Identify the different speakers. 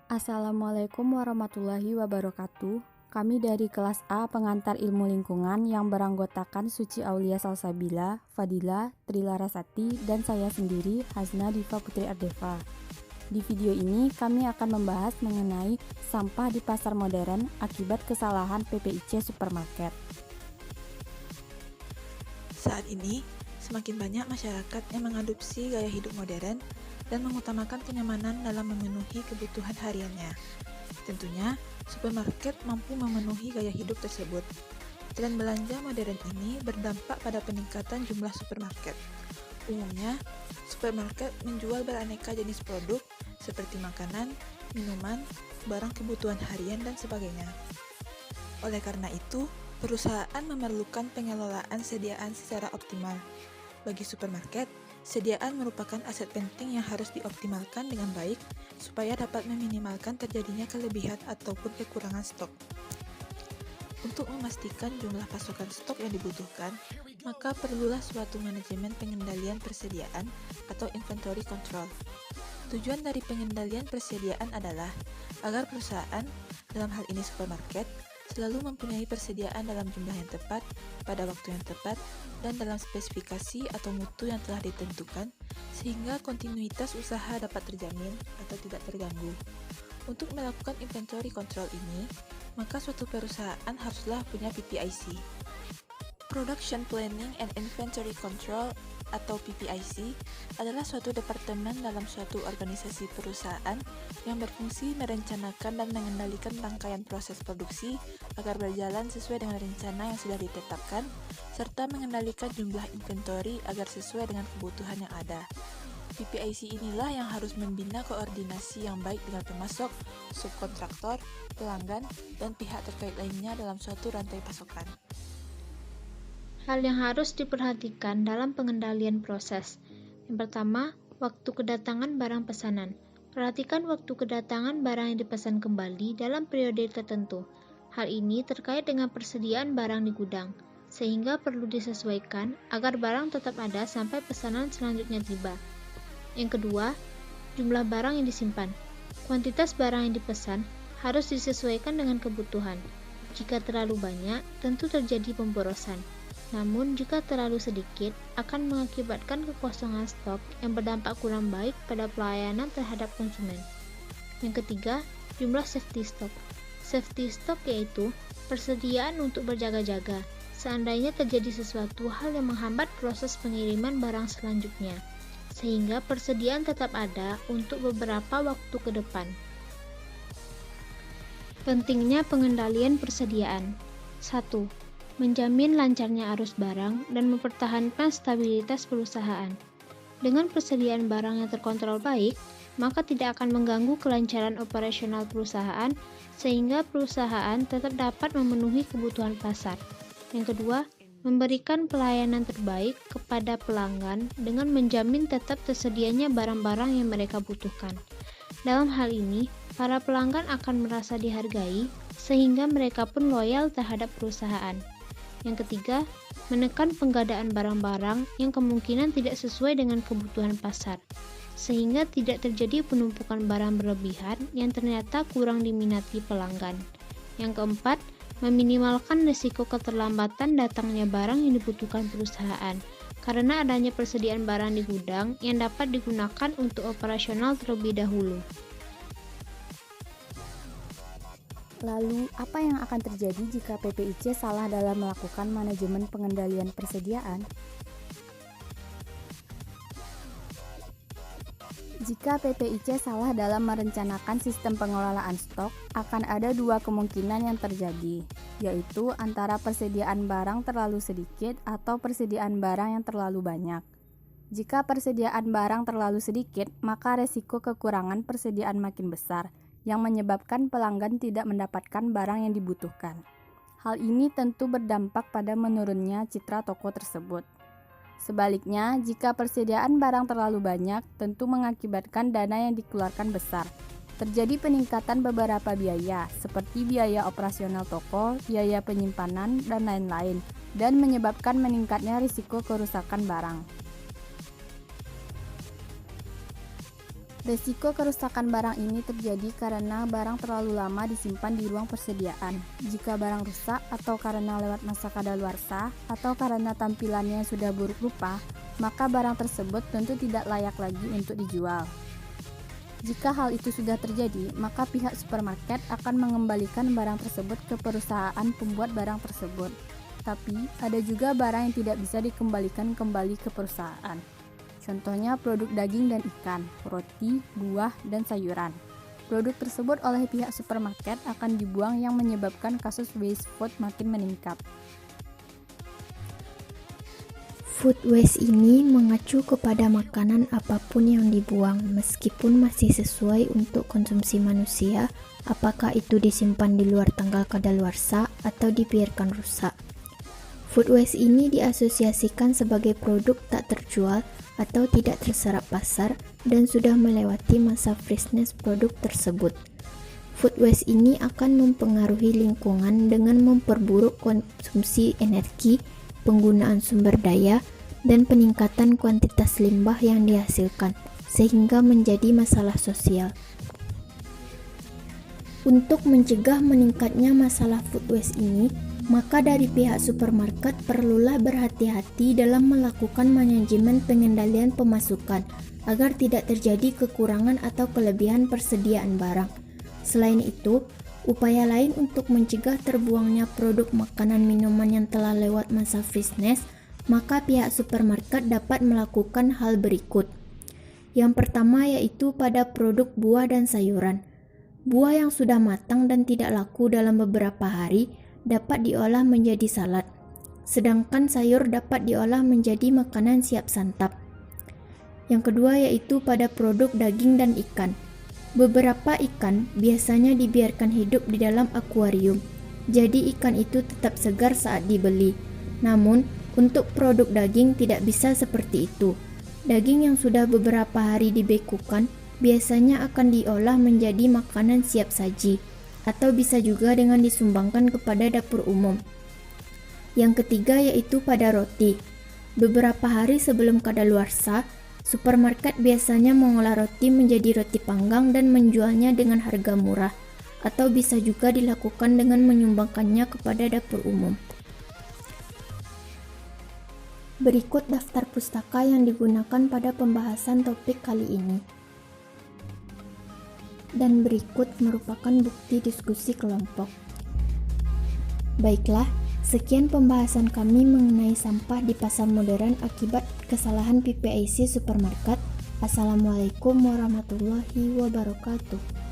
Speaker 1: Assalamualaikum warahmatullahi wabarakatuh. Kami dari kelas A pengantar ilmu lingkungan yang beranggotakan Suci Aulia Salsabila, Fadila, Trilarasati, dan saya sendiri, Hasna Diva Putri Ardeva. Di video ini kami akan membahas mengenai sampah di pasar modern akibat kesalahan PPIC supermarket.
Speaker 2: Saat ini, semakin banyak masyarakat yang mengadopsi gaya hidup modern dan mengutamakan kenyamanan dalam memenuhi kebutuhan hariannya. Tentunya, supermarket mampu memenuhi gaya hidup tersebut. Tren belanja modern ini berdampak pada peningkatan jumlah supermarket. Umumnya, supermarket menjual beraneka jenis produk seperti makanan, minuman, barang kebutuhan harian, dan sebagainya. Oleh karena itu, perusahaan memerlukan pengelolaan sediaan secara optimal. Bagi supermarket, sediaan merupakan aset penting yang harus dioptimalkan dengan baik supaya dapat meminimalkan terjadinya kelebihan ataupun kekurangan stok. Untuk memastikan jumlah pasokan stok yang dibutuhkan, maka perlulah suatu manajemen pengendalian persediaan atau inventory control. Tujuan dari pengendalian persediaan adalah agar perusahaan, dalam hal ini supermarket, selalu mempunyai persediaan dalam jumlah yang tepat, pada waktu yang tepat, dan dalam spesifikasi atau mutu yang telah ditentukan, sehingga kontinuitas usaha dapat terjamin atau tidak terganggu. Untuk melakukan inventory control ini, maka suatu perusahaan haruslah punya PPIC. Production Planning and Inventory Control atau PPIC adalah suatu departemen dalam suatu organisasi perusahaan yang berfungsi merencanakan dan mengendalikan rangkaian proses produksi agar berjalan sesuai dengan rencana yang sudah ditetapkan, serta mengendalikan jumlah inventory agar sesuai dengan kebutuhan yang ada. PPIC inilah yang harus membina koordinasi yang baik dengan pemasok, subkontraktor, pelanggan, dan pihak terkait lainnya dalam suatu rantai pasokan.
Speaker 3: Hal yang harus diperhatikan dalam pengendalian proses. Yang pertama, waktu kedatangan barang pesanan. Perhatikan waktu kedatangan barang yang dipesan kembali dalam periode tertentu. Hal ini terkait dengan persediaan barang di gudang, sehingga perlu disesuaikan agar barang tetap ada sampai pesanan selanjutnya tiba. Yang kedua, jumlah barang yang disimpan. Kuantitas barang yang dipesan harus disesuaikan dengan kebutuhan. Jika terlalu banyak, tentu terjadi pemborosan. Namun, jika terlalu sedikit, akan mengakibatkan kekosongan stok yang berdampak kurang baik pada pelayanan terhadap konsumen. Yang ketiga, jumlah safety stock. Safety stock yaitu persediaan untuk berjaga-jaga, seandainya terjadi sesuatu hal yang menghambat proses pengiriman barang selanjutnya, sehingga persediaan tetap ada untuk beberapa waktu ke depan. Pentingnya pengendalian persediaan. 1. Menjamin lancarnya arus barang dan mempertahankan stabilitas perusahaan. Dengan persediaan barang yang terkontrol baik, maka tidak akan mengganggu kelancaran operasional perusahaan sehingga perusahaan tetap dapat memenuhi kebutuhan pasar. Yang kedua, memberikan pelayanan terbaik kepada pelanggan dengan menjamin tetap tersedianya barang-barang yang mereka butuhkan. Dalam hal ini, para pelanggan akan merasa dihargai sehingga mereka pun loyal terhadap perusahaan. Yang ketiga, menekan penggadaan barang-barang yang kemungkinan tidak sesuai dengan kebutuhan pasar, sehingga tidak terjadi penumpukan barang berlebihan yang ternyata kurang diminati pelanggan. Yang keempat, meminimalkan risiko keterlambatan datangnya barang yang dibutuhkan perusahaan, karena adanya persediaan barang di gudang yang dapat digunakan untuk operasional terlebih dahulu.
Speaker 1: Lalu, apa yang akan terjadi jika PPIC salah dalam melakukan manajemen pengendalian persediaan? Jika PPIC salah dalam merencanakan sistem pengelolaan stok, akan ada dua kemungkinan yang terjadi, yaitu antara persediaan barang terlalu sedikit atau persediaan barang yang terlalu banyak. Jika persediaan barang terlalu sedikit, maka resiko kekurangan persediaan makin besar, yang menyebabkan pelanggan tidak mendapatkan barang yang dibutuhkan. Hal ini tentu berdampak pada menurunnya citra toko tersebut. Sebaliknya, jika persediaan barang terlalu banyak, tentu mengakibatkan dana yang dikeluarkan besar. Terjadi peningkatan beberapa biaya, seperti biaya operasional toko, biaya penyimpanan, dan lain-lain, dan menyebabkan meningkatnya risiko kerusakan barang. Resiko kerusakan barang ini terjadi karena barang terlalu lama disimpan di ruang persediaan. Jika barang rusak atau karena lewat masa kadaluarsa atau karena tampilannya sudah buruk rupa, maka barang tersebut tentu tidak layak lagi untuk dijual. Jika hal itu sudah terjadi, maka pihak supermarket akan mengembalikan barang tersebut ke perusahaan pembuat barang tersebut. Tapi, ada juga barang yang tidak bisa dikembalikan kembali ke perusahaan. Contohnya produk daging dan ikan, roti, buah, dan sayuran. Produk tersebut oleh pihak supermarket akan dibuang yang menyebabkan kasus waste food makin meningkat.
Speaker 4: Food waste ini mengacu kepada makanan apapun yang dibuang, meskipun masih sesuai untuk konsumsi manusia, apakah itu disimpan di luar tanggal kadaluarsa atau dibiarkan rusak. Food waste ini diasosiasikan sebagai produk tak terjual atau tidak terserap pasar dan sudah melewati masa freshness produk tersebut. Food waste ini akan mempengaruhi lingkungan dengan memperburuk konsumsi energi, penggunaan sumber daya, dan peningkatan kuantitas limbah yang dihasilkan, sehingga menjadi masalah sosial. Untuk mencegah meningkatnya masalah food waste ini, maka dari pihak supermarket perlulah berhati-hati dalam melakukan manajemen pengendalian pemasukan agar tidak terjadi kekurangan atau kelebihan persediaan barang. Selain itu, upaya lain untuk mencegah terbuangnya produk makanan minuman yang telah lewat masa freshness, maka pihak supermarket dapat melakukan hal berikut. Yang pertama yaitu pada produk buah dan sayuran. Buah yang sudah matang dan tidak laku dalam beberapa hari dapat diolah menjadi salad, sedangkan sayur dapat diolah menjadi makanan siap santap. Yang kedua yaitu pada produk daging dan ikan. Beberapa ikan biasanya dibiarkan hidup di dalam akuarium, jadi ikan itu tetap segar saat dibeli. Namun, untuk produk daging tidak bisa seperti itu. Daging yang sudah beberapa hari dibekukan biasanya akan diolah menjadi makanan siap saji, atau bisa juga dengan disumbangkan kepada dapur umum. Yang ketiga yaitu pada roti. Beberapa hari sebelum kadaluarsa, supermarket biasanya mengolah roti menjadi roti panggang dan menjualnya dengan harga murah, atau bisa juga dilakukan dengan menyumbangkannya kepada dapur umum. Berikut daftar pustaka yang digunakan pada pembahasan topik kali ini. Dan berikut merupakan bukti diskusi kelompok. Baiklah, sekian pembahasan kami mengenai sampah di pasar modern akibat kesalahan PPIC supermarket. Assalamualaikum warahmatullahi wabarakatuh.